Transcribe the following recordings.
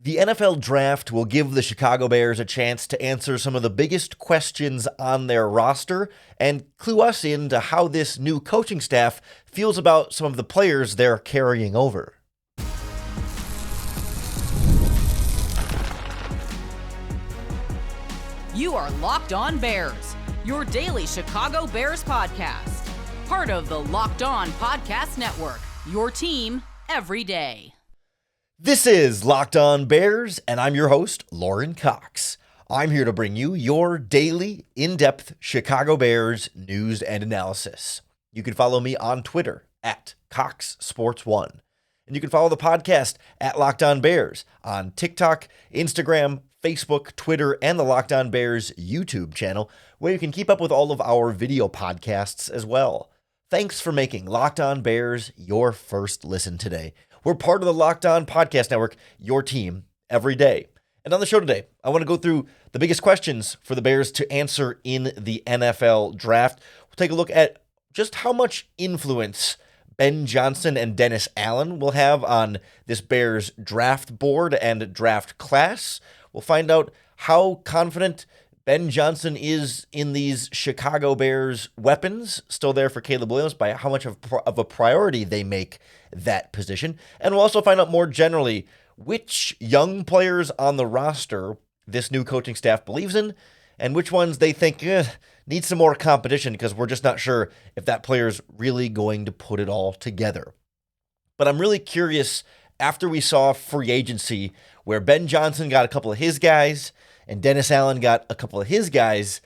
The NFL Draft will give the Chicago Bears a chance to answer some of the biggest questions on their roster and clue us into how this new coaching staff feels about some of the players they're carrying over. You are Locked On Bears, your daily Chicago Bears podcast. Part of the Locked On Podcast Network, your team every day. This is Locked On Bears, and I'm your host, Lauren Cox. I'm here to bring you your daily, in-depth Chicago Bears news and analysis. You can follow me on Twitter at CoxSports1. And you can follow the podcast at Locked On Bears on TikTok, Instagram, Facebook, Twitter, and the Locked On Bears YouTube channel, where you can keep up with all of our video podcasts as well. Thanks for making Locked On Bears your first listen today. We're part of the Locked On Podcast Network, your team every day. And on the show today, I want to go through the biggest questions for the Bears to answer in the NFL Draft. We'll take a look at just how much influence Ben Johnson and Dennis Allen will have on this Bears draft board and draft class. We'll find out how confident Ben Johnson is in these Chicago Bears weapons, still there for Caleb Williams, by how much of a priority they make that position. And we'll also find out more generally which young players on the roster this new coaching staff believes in and which ones they think need some more competition because we're just not sure if that player's really going to put it all together. But I'm really curious, after we saw free agency where Ben Johnson got a couple of his guys and Dennis Allen got a couple of his guys,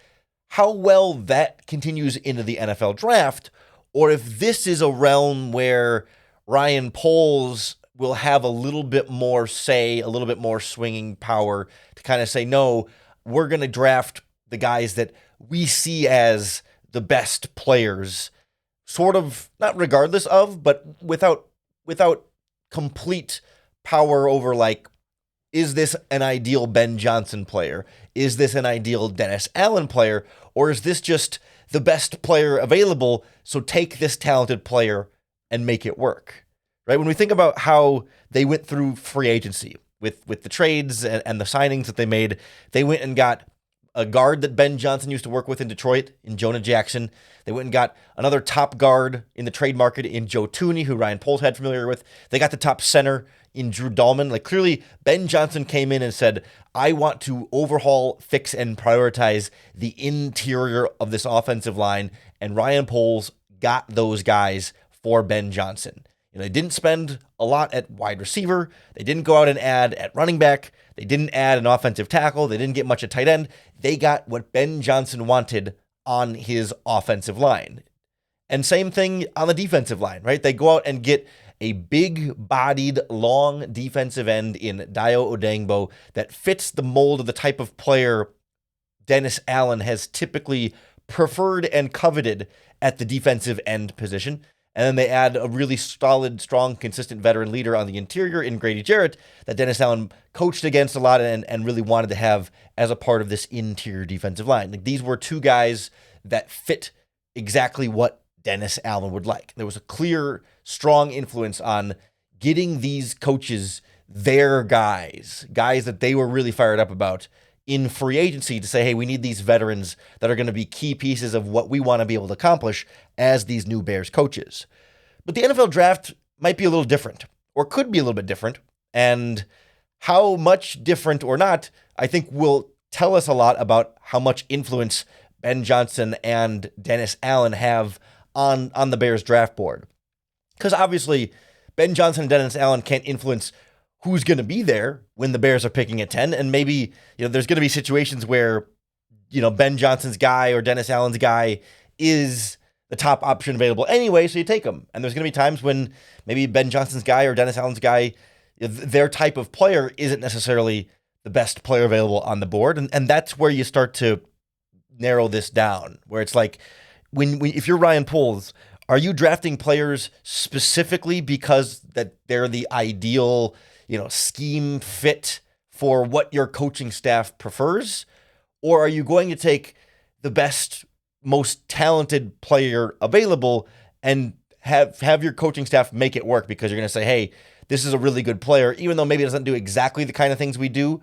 how well that continues into the NFL draft, or if this is a realm where Ryan Poles will have a little bit more say, a little bit more swinging power to kind of say, no, we're going to draft the guys that we see as the best players, sort of not regardless of, but without complete power over, like, is this an ideal Ben Johnson player? Is this an ideal Dennis Allen player? Or is this just the best player available, so take this talented player and make it work? Right? When we think about how they went through free agency with the trades and the signings that they made, they went and got a guard that Ben Johnson used to work with in Detroit, in Jonah Jackson. They went and got another top guard in the trade market in Joe Thuney, who Ryan Poles had familiar with. They got the top center in Drew Dahlman. Like, clearly, Ben Johnson came in and said, I want to overhaul, fix, and prioritize the interior of this offensive line. And Ryan Poles got those guys for Ben Johnson. They didn't spend a lot at wide receiver. They didn't go out and add at running back. They didn't add an offensive tackle. They didn't get much at tight end. They got what Ben Johnson wanted on his offensive line. And same thing on the defensive line, right? They go out and get a big-bodied, long defensive end in Dayo Odeyingbo that fits the mold of the type of player Dennis Allen has typically preferred and coveted at the defensive end position. And then they add a really solid, strong, consistent veteran leader on the interior in Grady Jarrett that Dennis Allen coached against a lot and really wanted to have as a part of this interior defensive line. Like, these were two guys that fit exactly what Dennis Allen would like. There was a clear, strong influence on getting these coaches their guys that they were really fired up about in free agency to say, hey, we need these veterans that are going to be key pieces of what we want to be able to accomplish as these new Bears coaches. But the NFL draft might be a little different, or could be a little bit different, and how much different or not, I think will tell us a lot about how much influence Ben Johnson and Dennis Allen have on the Bears draft board. Because obviously, Ben Johnson and Dennis Allen can't influence who's going to be there when the Bears are picking at 10. And maybe, there's going to be situations where, Ben Johnson's guy or Dennis Allen's guy is the top option available anyway, so you take them. And there's going to be times when maybe Ben Johnson's guy or Dennis Allen's guy, their type of player isn't necessarily the best player available on the board. And that's where you start to narrow this down, where it's like, if you're Ryan Poles, are you drafting players specifically because that they're the ideal scheme fit for what your coaching staff prefers? Or are you going to take the best, most talented player available and have your coaching staff make it work because you're going to say, hey, this is a really good player, even though maybe it doesn't do exactly the kind of things we do.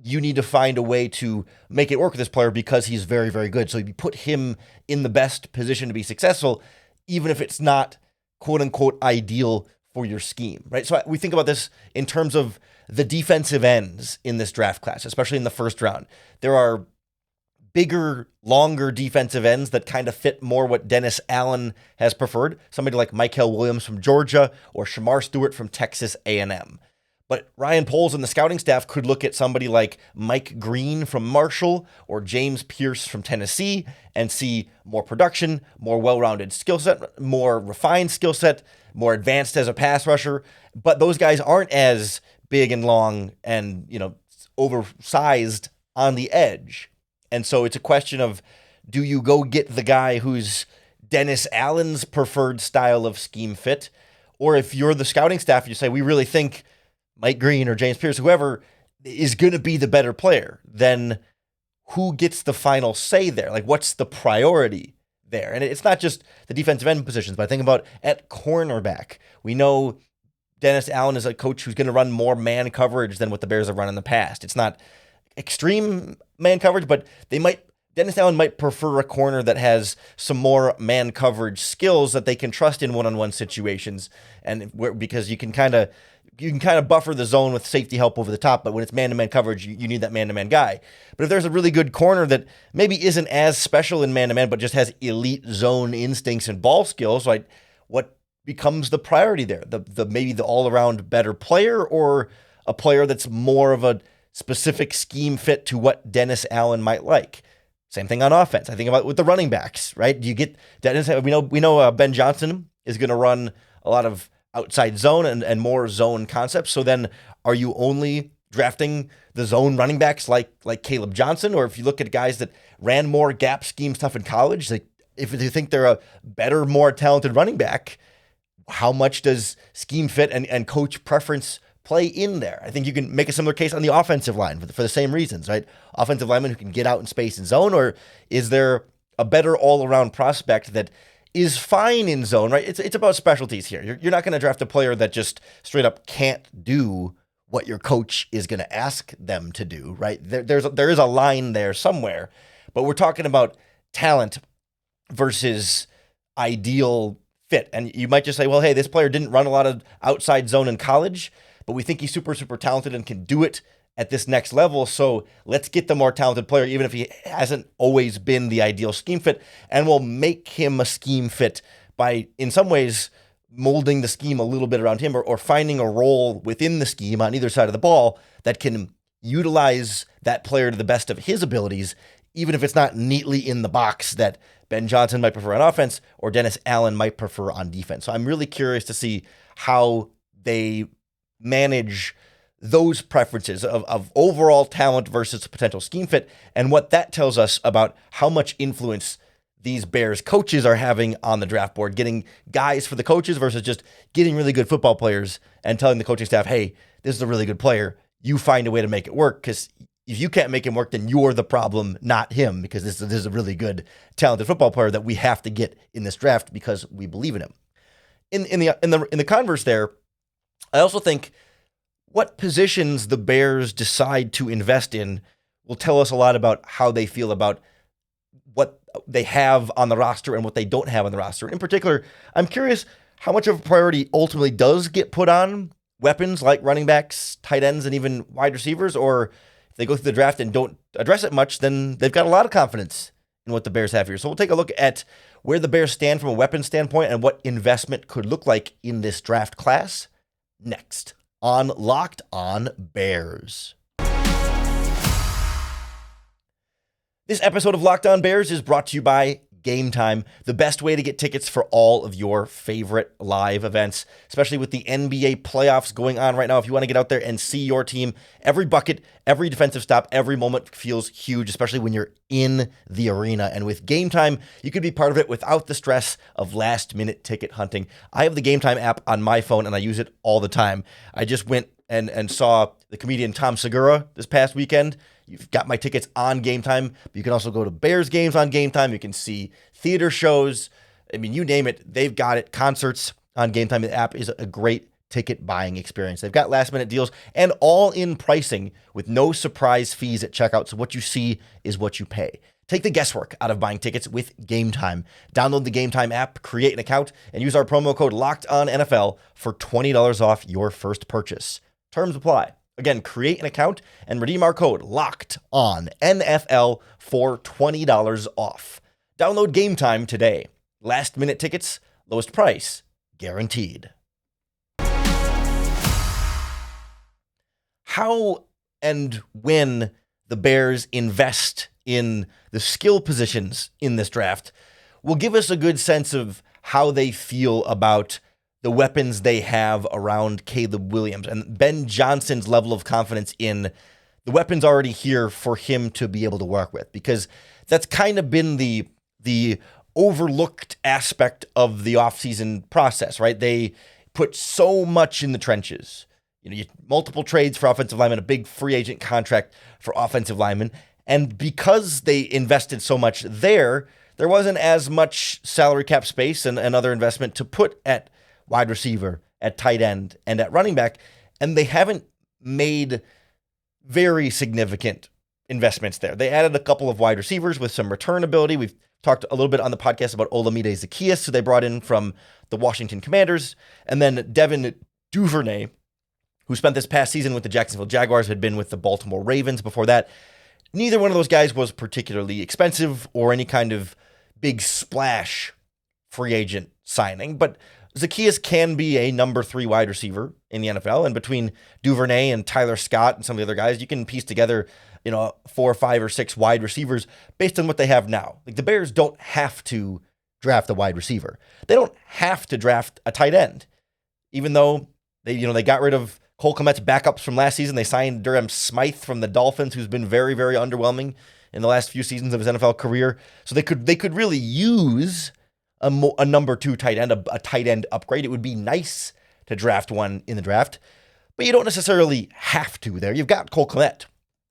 You need to find a way to make it work with this player because he's very, very good. So you put him in the best position to be successful, even if it's not quote unquote ideal for your scheme, right? So we think about this in terms of the defensive ends in this draft class, especially in the first round. There are bigger, longer defensive ends that kind of fit more what Dennis Allen has preferred. Somebody like Mykel Williams from Georgia or Shamar Stewart from Texas A&M. But Ryan Poles and the scouting staff could look at somebody like Mike Green from Marshall or James Pierce from Tennessee and see more production, more well-rounded skill set, more refined skill set, more advanced as a pass rusher. But those guys aren't as big and long and, oversized on the edge. And so it's a question of, do you go get the guy who's Dennis Allen's preferred style of scheme fit? Or if you're the scouting staff, you say, we really think Mike Green or James Pierce, whoever is going to be the better player, then who gets the final say there? Like, what's the priority there? And it's not just the defensive end positions, but I think about at cornerback. We know Dennis Allen is a coach who's going to run more man coverage than what the Bears have run in the past. It's not extreme man coverage, but Dennis Allen might prefer a corner that has some more man coverage skills that they can trust in one-on-one situations, and because you can kind of buffer the zone with safety help over the top, but when it's man-to-man coverage, you need that man-to-man guy. But if there's a really good corner that maybe isn't as special in man-to-man, but just has elite zone instincts and ball skills, like what becomes the priority there? Maybe the all-around better player, or a player that's more of a specific scheme fit to what Dennis Allen might like. Same thing on offense. I think about with the running backs, right? You get Dennis. We know Ben Johnson is going to run a lot of outside zone and more zone concepts. So then, are you only drafting the zone running backs like Caleb Johnson, or if you look at guys that ran more gap scheme stuff in college, like if you think they're a better, more talented running back, how much does scheme fit and coach preference play in there? I think you can make a similar case on the offensive line for the same reasons, right? Offensive linemen who can get out in space and zone, or is there a better all-around prospect that is fine in zone, right? It's about specialties here. You're not going to draft a player that just straight up can't do what your coach is going to ask them to do, right? There is a line there somewhere, but we're talking about talent versus ideal fit. And you might just say, well, hey, this player didn't run a lot of outside zone in college, but we think he's super, super talented and can do it at this next level. So let's get the more talented player, even if he hasn't always been the ideal scheme fit, and we'll make him a scheme fit by, in some ways, molding the scheme a little bit around him, or finding a role within the scheme on either side of the ball that can utilize that player to the best of his abilities, even if it's not neatly in the box that Ben Johnson might prefer on offense or Dennis Allen might prefer on defense. So I'm really curious to see how they manage those preferences of overall talent versus potential scheme fit, and what that tells us about how much influence these Bears coaches are having on the draft board, getting guys for the coaches versus just getting really good football players and telling the coaching staff, hey, this is a really good player. You find a way to make it work, because if you can't make him work, then you're the problem, not him, because this is a really good, talented football player that we have to get in this draft because we believe in him. In the converse there, I also think what positions the Bears decide to invest in will tell us a lot about how they feel about what they have on the roster and what they don't have on the roster. In particular, I'm curious how much of a priority ultimately does get put on weapons like running backs, tight ends, and even wide receivers, or if they go through the draft and don't address it much, then they've got a lot of confidence in what the Bears have here. So we'll take a look at where the Bears stand from a weapon standpoint and what investment could look like in this draft class next on Locked On Bears. This episode of Locked On Bears is brought to you by Gametime, the best way to get tickets for all of your favorite live events, especially with the NBA playoffs going on right now. If you want to get out there and see your team, every bucket, every defensive stop, every moment feels huge, especially when you're in the arena. And with Gametime, you could be part of it without the stress of last-minute ticket hunting. I have the Gametime app on my phone, and I use it all the time. I just went and saw the comedian Tom Segura this past weekend. You've got my tickets on Gametime, but you can also go to Bears games on Gametime. You can see theater shows. I mean, you name it, they've got it. Concerts on Gametime. The app is a great ticket buying experience. They've got last minute deals and all in pricing with no surprise fees at checkout. So what you see is what you pay. Take the guesswork out of buying tickets with Gametime. Download the Gametime app, create an account, and use our promo code LOCKEDONNFL for $20 off your first purchase. Terms apply. Again, create an account and redeem our code LOCKEDONNFL for $20 off. Download Gametime today. Last minute tickets, lowest price, guaranteed. How and when the Bears invest in the skill positions in this draft will give us a good sense of how they feel about the weapons they have around Caleb Williams and Ben Johnson's level of confidence in the weapons already here for him to be able to work with, because that's kind of been the overlooked aspect of the offseason process, right? They put so much in the trenches. Multiple trades for offensive linemen, a big free agent contract for offensive linemen. And because they invested so much there wasn't as much salary cap space and other investment to put at wide receiver, at tight end, and at running back. And they haven't made very significant investments there. They added a couple of wide receivers with some return ability. We've talked a little bit on the podcast about Olamide Zaccheaus, who they brought in from the Washington Commanders. And then Devin Duvernay, who spent this past season with the Jacksonville Jaguars, had been with the Baltimore Ravens before that. Neither one of those guys was particularly expensive or any kind of big splash free agent signing, but Zaccheaus can be a number 3 wide receiver in the NFL, and between Duvernay and Tyler Scott and some of the other guys, you can piece together, 4, 5, or 6 wide receivers based on what they have now. Like, the Bears don't have to draft a wide receiver. They don't have to draft a tight end, even though they got rid of Cole Kmet's backups from last season. They signed Durham Smythe from the Dolphins, who's been very, very underwhelming in the last few seasons of his NFL career. So they could really use a number 2 tight end, a tight end upgrade. It would be nice to draft one in the draft, but you don't necessarily have to there. You've got Cole Kmet.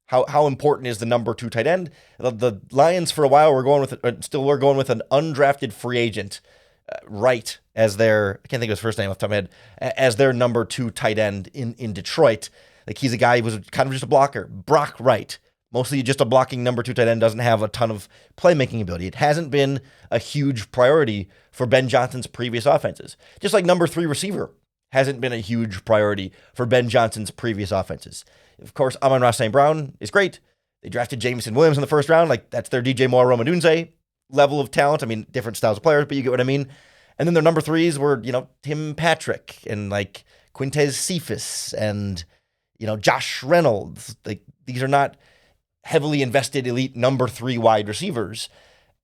How important is the number 2 tight end? The Lions for a while were going with an undrafted free agent, Wright, as their, I can't think of his first name off the top of my head, as their number 2 tight end in Detroit. Like, he's a guy who was kind of just a blocker. Brock Wright, mostly just a blocking number 2 tight end, doesn't have a ton of playmaking ability. It hasn't been a huge priority for Ben Johnson's previous offenses. Just like number 3 receiver hasn't been a huge priority for Ben Johnson's previous offenses. Of course, Amon-Ra St. Brown is great. They drafted Jameson Williams in the first round. Like, that's their DJ Moore-Romadunze level of talent. I mean, different styles of players, but you get what I mean. And then their number 3s were, Tim Patrick and like Quintez Cephas and, Josh Reynolds. Like, these are not heavily invested elite number 3 wide receivers.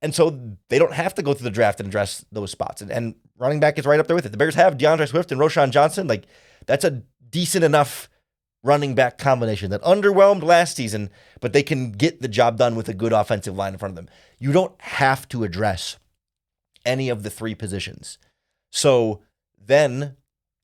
And so they don't have to go through the draft and address those spots. And running back is right up there with it. The Bears have DeAndre Swift and Roschon Johnson. Like, that's a decent enough running back combination that underwhelmed last season, but they can get the job done with a good offensive line in front of them. You don't have to address any of the 3 positions. So then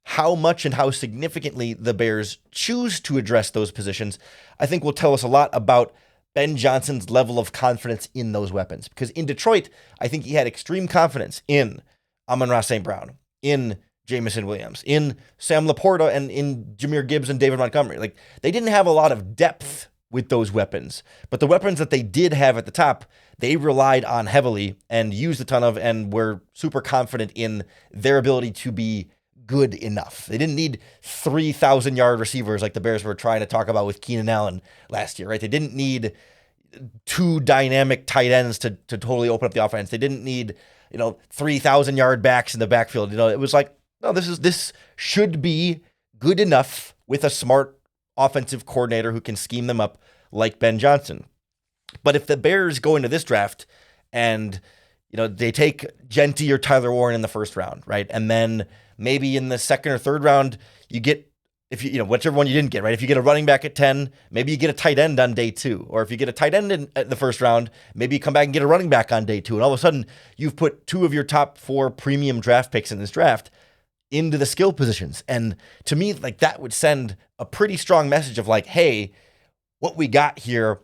how much and how significantly the Bears choose to address those positions, I think will tell us a lot about Ben Johnson's level of confidence in those weapons. Because in Detroit, I think he had extreme confidence in Amon-Ra St. Brown, in Jameson Williams, in Sam Laporta, and in Jahmyr Gibbs and David Montgomery. Like, they didn't have a lot of depth with those weapons, but the weapons that they did have at the top, they relied on heavily and used a ton of, and were super confident in their ability to be good enough. They didn't need 3,000-yard receivers like the Bears were trying to talk about with Keenan Allen last year, right? They didn't need 2 dynamic tight ends to totally open up the offense. They didn't need, 3,000-yard backs in the backfield. It was like, no, this should be good enough with a smart offensive coordinator who can scheme them up like Ben Johnson. But if the Bears go into this draft and, they take Genty or Tyler Warren in the first round, right? And then maybe in the second or third round, you get, whichever one you didn't get, right? If you get a running back at 10, maybe you get a tight end on day 2. Or if you get a tight end in the first round, maybe you come back and get a running back on day 2. And all of a sudden, you've put 2 of your top 4 premium draft picks in this draft into the skill positions. And to me, like, that would send a pretty strong message of like, hey, what we got here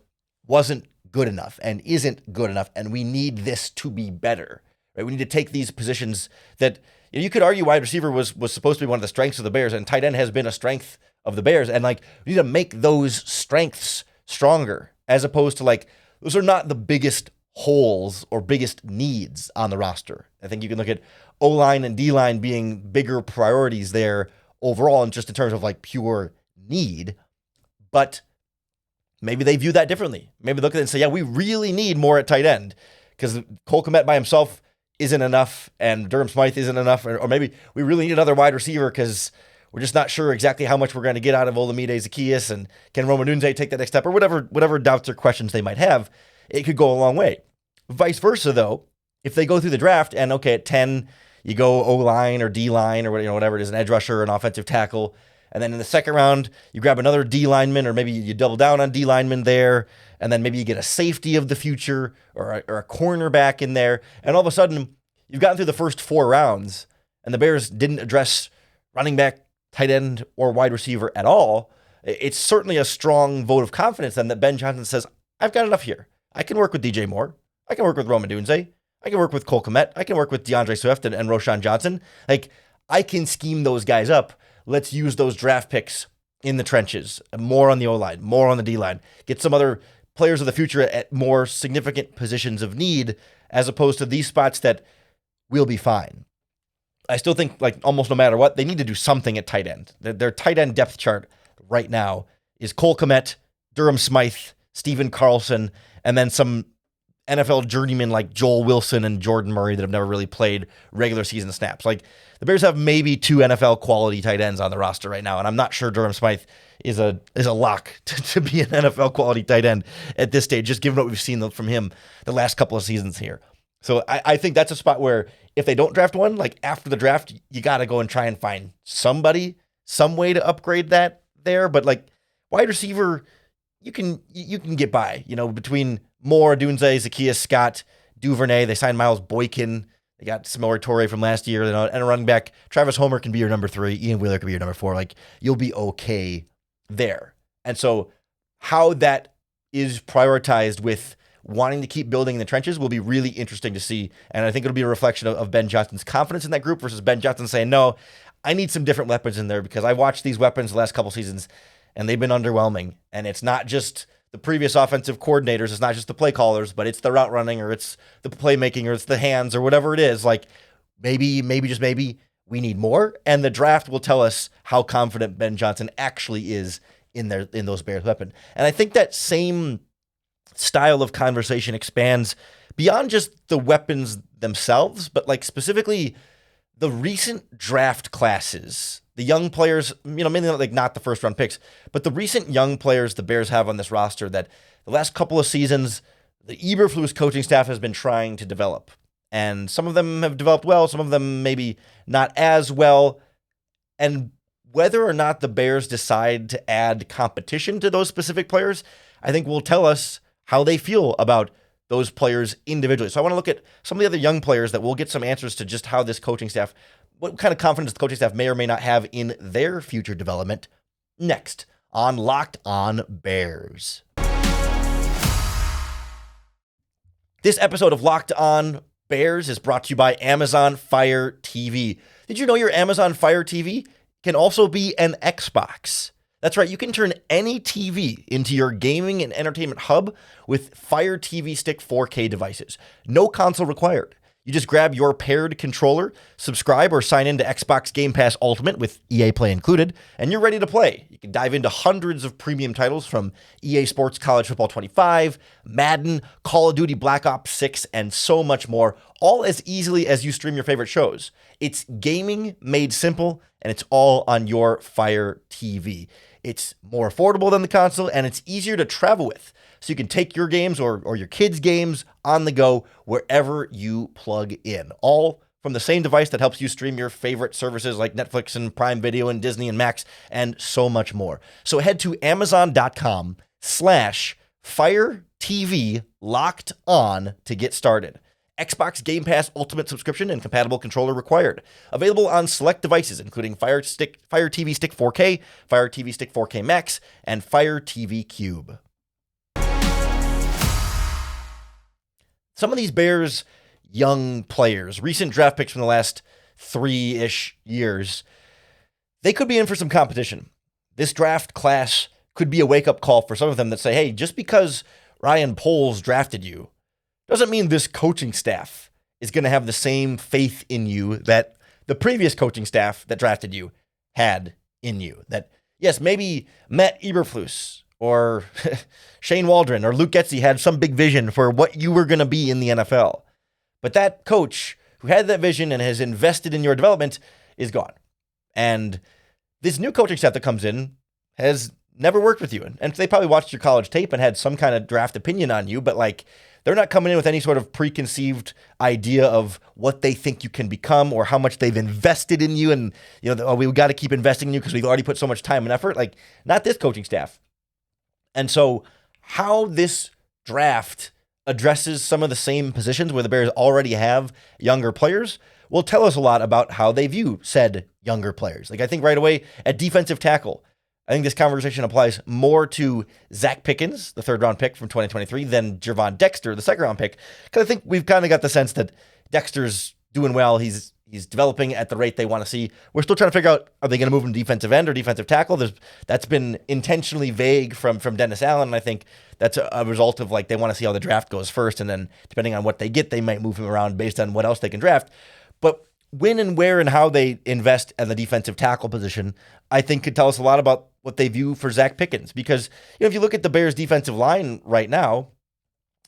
wasn't good enough and isn't good enough, and we need this to be better, right? We need to take these positions that You could argue wide receiver was supposed to be one of the strengths of the Bears, and tight end has been a strength of the Bears. And like, we need to make those strengths stronger, as opposed to like, those are not the biggest holes or biggest needs on the roster. I think you can look at O-line and D-line being bigger priorities there overall, and just in terms of like pure need. But maybe they view that differently. Maybe look at it and say, yeah, we really need more at tight end, because Cole Kmet by himself isn't enough, and Durham Smythe isn't enough, or maybe we really need another wide receiver because we're just not sure exactly how much we're going to get out of Olamide Zaccheaus, and can Roma Odunze take that next step, or whatever doubts or questions they might have. It could go a long way. Vice versa, though, if they go through the draft and, okay, at 10, you go O-line or D-line or whatever it is, an edge rusher, an offensive tackle, and then in the second round, you grab another D-lineman, or maybe you double down on D-lineman there, and then maybe you get a safety of the future or a cornerback in there, and all of a sudden, you've gotten through the first 4 rounds, and the Bears didn't address running back, tight end, or wide receiver at all. It's certainly a strong vote of confidence then that Ben Johnson says, I've got enough here. I can work with DJ Moore. I can work with Roma Odunze. I can work with Cole Kmet. I can work with DeAndre Swift and Roschon Johnson. Like, I can scheme those guys up. Let's use those draft picks in the trenches, more on the O-line, more on the D-line, get some other players of the future at more significant positions of need, as opposed to these spots that will be fine. I still think, like, almost no matter what, they need to do something at tight end. Their tight end depth chart right now is Cole Kmet, Durham Smythe, Steven Carlson, and then some NFL journeymen like Joel Wilson and Jordan Murray that have never really played regular season snaps. Like, the Bears have maybe 2 NFL quality tight ends on the roster right now, and I'm not sure Durham Smythe is a lock to be an NFL quality tight end at this stage, just given what we've seen from him the last couple of seasons here. So I think that's a spot where if they don't draft one, like after the draft, you got to go and try and find somebody, some way to upgrade that there. But like wide receiver, you can get by, between Moore, Odunze, Zaccheaus, Scott, Duvernay. They signed Miles Boykin. They got Samori Toure from last year, and a running back. Travis Homer can be your number 3. Ian Wheeler can be your number 4. Like, you'll be okay there. And so how that is prioritized with wanting to keep building in the trenches will be really interesting to see. And I think it'll be a reflection of Ben Johnson's confidence in that group versus Ben Johnson saying, no, I need some different weapons in there, because I watched these weapons the last couple seasons and they've been underwhelming. And it's not just the previous offensive coordinators, it's not just the play callers, but it's the route running, or it's the playmaking, or it's the hands, or whatever it is. Like, maybe, just maybe we need more. And the draft will tell us how confident Ben Johnson actually is in those Bears weapons. And I think that same style of conversation expands beyond just the weapons themselves, but like specifically the recent draft classes, the young players, mainly like not the first round picks, but the recent young players the Bears have on this roster that the last couple of seasons, the Eberflus coaching staff has been trying to develop. And some of them have developed well, some of them maybe not as well. And whether or not the Bears decide to add competition to those specific players, I think will tell us how they feel about those players individually. So I want to look at some of the other young players that we'll get some answers to just how this coaching staff, what kind of confidence the coaching staff may or may not have in their future development, next on Locked On Bears. This episode of Locked On Bears is brought to you by Amazon Fire TV. Did you know your Amazon Fire TV can also be an Xbox? That's right, you can turn any TV into your gaming and entertainment hub with Fire TV Stick 4K devices. No console required. You just grab your paired controller, subscribe or sign into Xbox Game Pass Ultimate with EA Play included, and you're ready to play. You can dive into hundreds of premium titles from EA Sports College Football 25, Madden, Call of Duty Black Ops 6, and so much more, all as easily as you stream your favorite shows. It's gaming made simple, and it's all on your Fire TV. It's more affordable than the console, and it's easier to travel with. So you can take your games or your kids' games on the go wherever you plug in. All from the same device that helps you stream your favorite services like Netflix and Prime Video and Disney and Max and so much more. So head to Amazon.com/Fire TV Locked On to get started. Xbox Game Pass Ultimate subscription and compatible controller required. Available on select devices, including Fire TV Stick 4K, Fire TV Stick 4K Max, and Fire TV Cube. Some of these Bears young players, recent draft picks from the last 3-ish years, they could be in for some competition. This draft class could be a wake-up call for some of them that say, hey, just because Ryan Poles drafted you doesn't mean this coaching staff is going to have the same faith in you that the previous coaching staff that drafted you had in you. That, yes, maybe Matt Eberflus or Shane Waldron or Luke Getsy had some big vision for what you were going to be in the NFL. But that coach who had that vision and has invested in your development is gone. And this new coaching staff that comes in has never worked with you. And they probably watched your college tape and had some kind of draft opinion on you, but like, they're not coming in with any sort of preconceived idea of what they think you can become or how much they've invested in you. And, we've got to keep investing in you because we've already put so much time and effort. Like, not this coaching staff. And so how this draft addresses some of the same positions where the Bears already have younger players will tell us a lot about how they view said younger players. Like, I think right away at defensive tackle, I think this conversation applies more to Zach Pickens, the third-round pick from 2023, than Gervon Dexter, the second-round pick. Because I think we've kind of got the sense that Dexter's doing well. He's developing at the rate they want to see. We're still trying to figure out, are they going to move him to defensive end or defensive tackle? That's been intentionally vague from Dennis Allen, and I think that's a result of, like, they want to see how the draft goes first, and then depending on what they get, they might move him around based on what else they can draft. But when and where and how they invest in the defensive tackle position, I think could tell us a lot about what they view for Zach Pickens. Because, if you look at the Bears defensive line right now,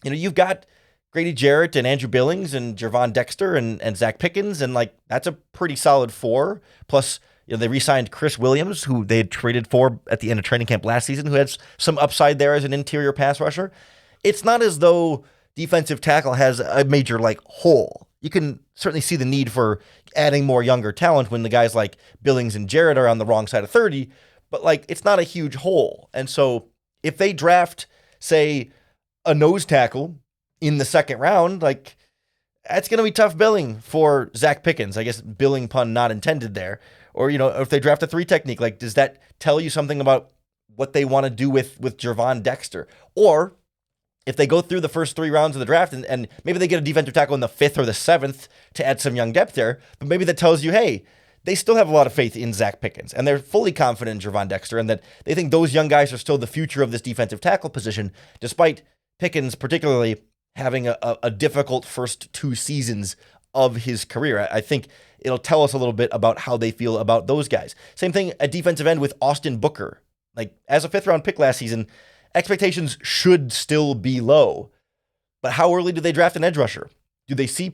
you've got Grady Jarrett and Andrew Billings and Gervon Dexter and Zach Pickens, and like, that's a pretty solid four. Plus, they re-signed Chris Williams, who they had traded for at the end of training camp last season, who had some upside there as an interior pass rusher. It's not as though defensive tackle has a major hole. You can certainly see the need for adding more younger talent when the guys like Billings and Jarrett are on the wrong side of 30, but it's not a huge hole. And so if they draft, say, a nose tackle in the second round, that's going to be tough billing for Zach Pickens. I guess billing pun not intended there. Or, if they draft a 3 technique, does that tell you something about what they want to do with Gervon Dexter? Or if they go through the first 3 rounds of the draft and maybe they get a defensive tackle in the 5th or the 7th to add some young depth there, but maybe that tells you, hey, they still have a lot of faith in Zach Pickens, and they're fully confident in Gervon Dexter, and that they think those young guys are still the future of this defensive tackle position, despite Pickens particularly having a difficult first 2 seasons of his career. I think it'll tell us a little bit about how they feel about those guys. Same thing at defensive end with Austin Booker. As a 5th-round pick last season, expectations should still be low. But how early do they draft an edge rusher? Do they see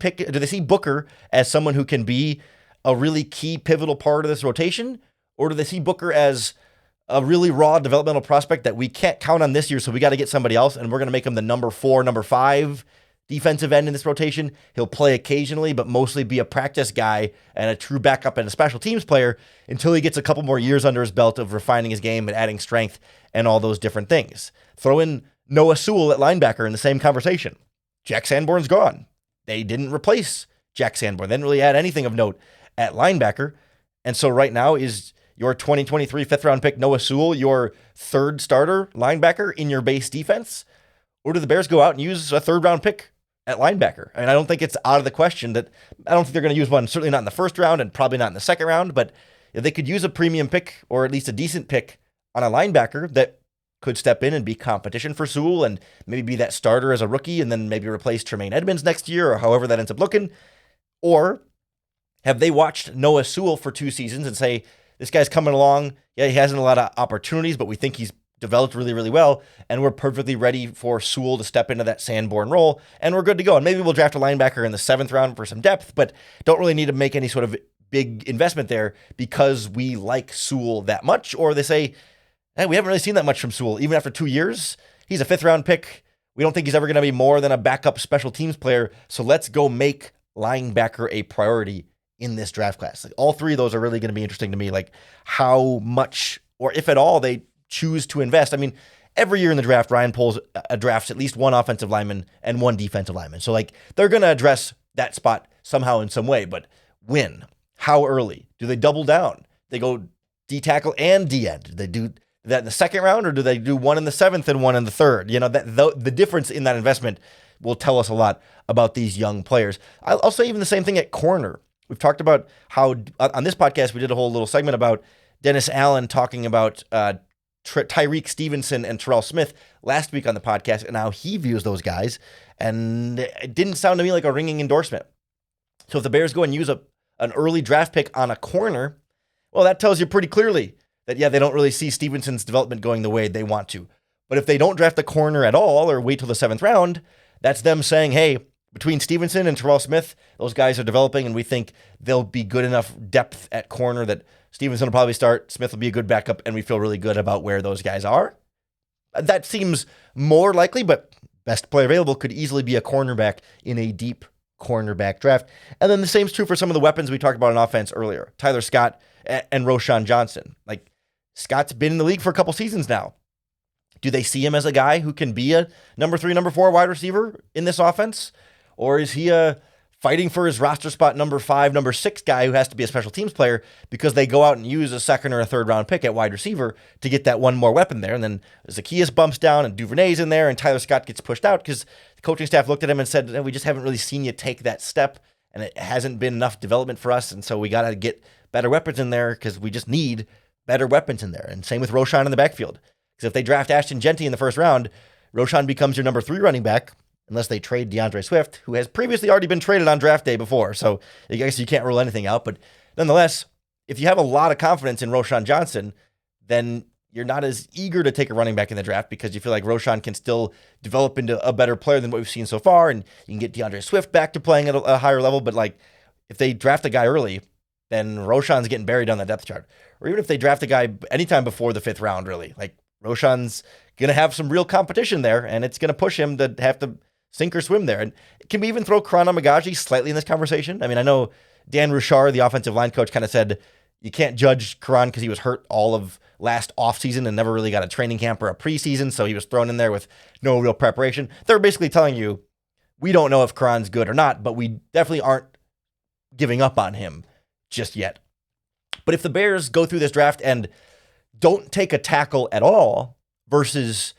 Booker as someone who can be a really key pivotal part of this rotation? Or do they see Booker as a really raw developmental prospect that we can't count on this year, so we got to get somebody else, and we're going to make him the number 4, number 5 defensive end in this rotation? He'll play occasionally, but mostly be a practice guy and a true backup and a special teams player until he gets a couple more years under his belt of refining his game and adding strength and all those different things. Throw in Noah Sewell at linebacker in the same conversation. Jack Sanborn's gone. They didn't replace Jack Sanborn. They didn't really add anything of note at linebacker. And so right now is your 2023 5th-round pick Noah Sewell your 3rd starter linebacker in your base defense? Or do the Bears go out and use a 3rd-round pick at linebacker? I don't think it's out of the question that I don't think they're going to use one, certainly not in the 1st round and probably not in the 2nd round, but if they could use a premium pick or at least a decent pick on a linebacker that could step in and be competition for Sewell and maybe be that starter as a rookie and then maybe replace Tremaine Edmonds next year or however that ends up looking. Or have they watched Noah Sewell for 2 seasons and say, this guy's coming along. Yeah, he hasn't a lot of opportunities, but we think he's developed really, really well, and we're perfectly ready for Sewell to step into that Sanborn role, and we're good to go. And maybe we'll draft a linebacker in the 7th round for some depth, but don't really need to make any sort of big investment there because we like Sewell that much. Or they say, hey, we haven't really seen that much from Sewell. Even after 2 years, he's a 5th-round pick. We don't think he's ever going to be more than a backup special teams player, so let's go make linebacker a priority in this draft class. All 3 of those are really going to be interesting to me, how much, or if at all, they choose to invest. I mean, every year in the draft, Ryan Poles drafts at least 1 offensive lineman and 1 defensive lineman. So they're going to address that spot somehow in some way, but when? How early? Do they double down? They go D tackle and D end? Do they do that in the 2nd round, or do they do 1 in the 7th and 1 in the 3rd? The difference in that investment will tell us a lot about these young players. I'll say even the same thing at corner. We've talked about how on this podcast, we did a whole little segment about Dennis Allen talking about Tyreek Stevenson and Terrell Smith last week on the podcast and how he views those guys. And it didn't sound to me like a ringing endorsement. So if the Bears go and use an early draft pick on a corner, well, that tells you pretty clearly that, yeah, they don't really see Stevenson's development going the way they want to. But if they don't draft a corner at all or wait till the 7th round, that's them saying, hey, between Stevenson and Terrell Smith, those guys are developing, and we think they'll be good enough depth at corner that Stevenson will probably start, Smith will be a good backup, and we feel really good about where those guys are. That seems more likely, but best player available could easily be a cornerback in a deep cornerback draft. And then the same is true for some of the weapons we talked about on offense earlier, Tyler Scott and Roschon Johnson. Like, Scott's been in the league for a couple seasons now. Do they see him as a guy who can be a number 3, number 4 wide receiver in this offense? Or is he fighting for his roster spot number 5, number 6 guy who has to be a special teams player because they go out and use a 2nd or a 3rd round pick at wide receiver to get that one more weapon there? And then Zacchaeus bumps down and Duvernay's in there and Tyler Scott gets pushed out because the coaching staff looked at him and said, we just haven't really seen you take that step and it hasn't been enough development for us. And so we got to get better weapons in there because we just need better weapons in there. And same with Roschon in the backfield. Because if they draft Ashton Genty in the 1st round, Roschon becomes your number 3 running back, unless they trade DeAndre Swift, who has previously already been traded on draft day before. So I guess you can't rule anything out. But nonetheless, if you have a lot of confidence in Roschon Johnson, then you're not as eager to take a running back in the draft because you feel like Roschon can still develop into a better player than what we've seen so far. And you can get DeAndre Swift back to playing at a higher level. But like, if they draft a guy early, then Roschon's getting buried on the depth chart. Or even if they draft a guy anytime before the 5th round, really, like Roschon's going to have some real competition there, and it's going to push him to have to sink or swim there. And can we even throw Karan Amagaji slightly in this conversation? I mean, I know Dan Ruchar, the offensive line coach, kind of said you can't judge Karan because he was hurt all of last offseason and never really got a training camp or a preseason, so he was thrown in there with no real preparation. They're basically telling you, we don't know if Karan's good or not, but we definitely aren't giving up on him just yet. But if the Bears go through this draft and don't take a tackle at all versus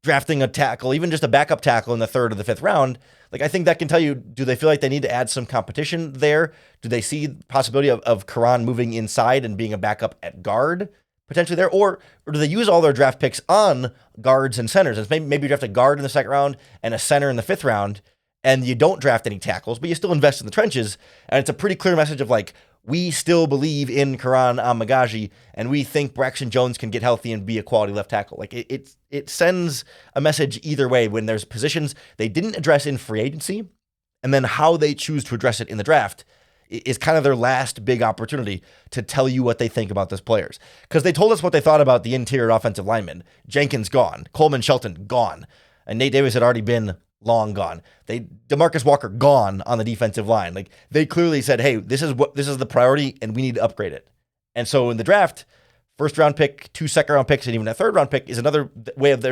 drafting a tackle, even just a backup tackle in the 3rd or the 5th round, like I think that can tell you, do they feel like they need to add some competition there? Do they see the possibility of Karan moving inside and being a backup at guard potentially there? Or do they use all their draft picks on guards and centers? And maybe you draft a guard in the 2nd round and a center in the 5th round, and you don't draft any tackles, but you still invest in the trenches. And it's a pretty clear message of like, we still believe in Karan Amagaji, and we think Braxton Jones can get healthy and be a quality left tackle. Like it sends a message either way when there's positions they didn't address in free agency, and then how they choose to address it in the draft is kind of their last big opportunity to tell you what they think about those players. Because they told us what they thought about the interior offensive linemen. Jenkins gone, Coleman Shelton gone, and Nate Davis had already been long gone. DeMarcus Walker gone on the defensive line. Like they clearly said, hey, this is the priority and we need to upgrade it. And so in the draft, 1st round pick, 2 2nd round picks, and even a 3rd round pick is another way of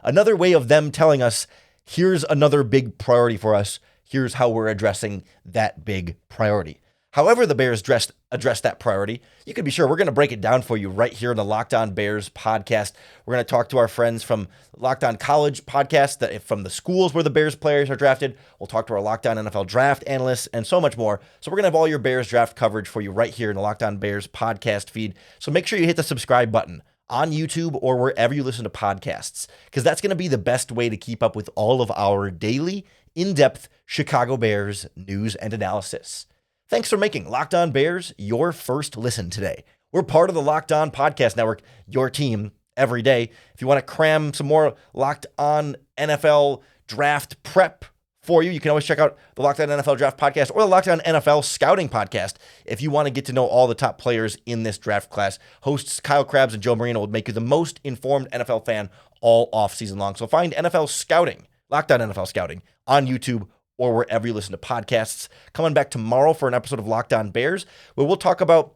another way of them telling us, here's another big priority for us. Here's how we're addressing that big priority. However the Bears address that priority, you can be sure we're going to break it down for you right here in the Locked On Bears podcast. We're going to talk to our friends from Locked On College podcast, from the schools where the Bears players are drafted. We'll talk to our Locked On NFL draft analysts and so much more. So we're going to have all your Bears draft coverage for you right here in the Locked On Bears podcast feed. So make sure you hit the subscribe button on YouTube or wherever you listen to podcasts, because that's going to be the best way to keep up with all of our daily, in-depth Chicago Bears news and analysis. Thanks for making Locked On Bears your first listen today. We're part of the Locked On Podcast Network, your team every day. If you want to cram some more Locked On NFL draft prep for you, you can always check out the Locked On NFL Draft Podcast or the Locked On NFL Scouting Podcast if you want to get to know all the top players in this draft class. Hosts Kyle Krabs and Joe Marino will make you the most informed NFL fan all offseason long. So find NFL Scouting, Locked On NFL Scouting, on YouTube or wherever you listen to podcasts. Coming back tomorrow for an episode of Locked On Bears, where we'll talk about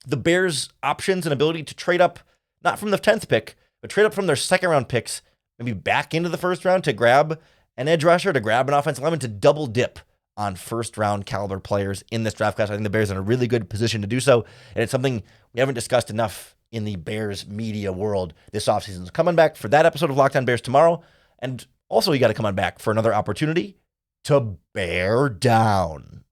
the Bears' options and ability to trade up, not from the 10th pick, but trade up from their 2nd round picks, maybe back into the 1st round to grab an edge rusher, to grab an offensive lineman, to double dip on 1st round caliber players in this draft class. I think the Bears are in a really good position to do so, and it's something we haven't discussed enough in the Bears media world this offseason. So coming back for that episode of Locked On Bears tomorrow, and also you got to come on back for another opportunity to bear down.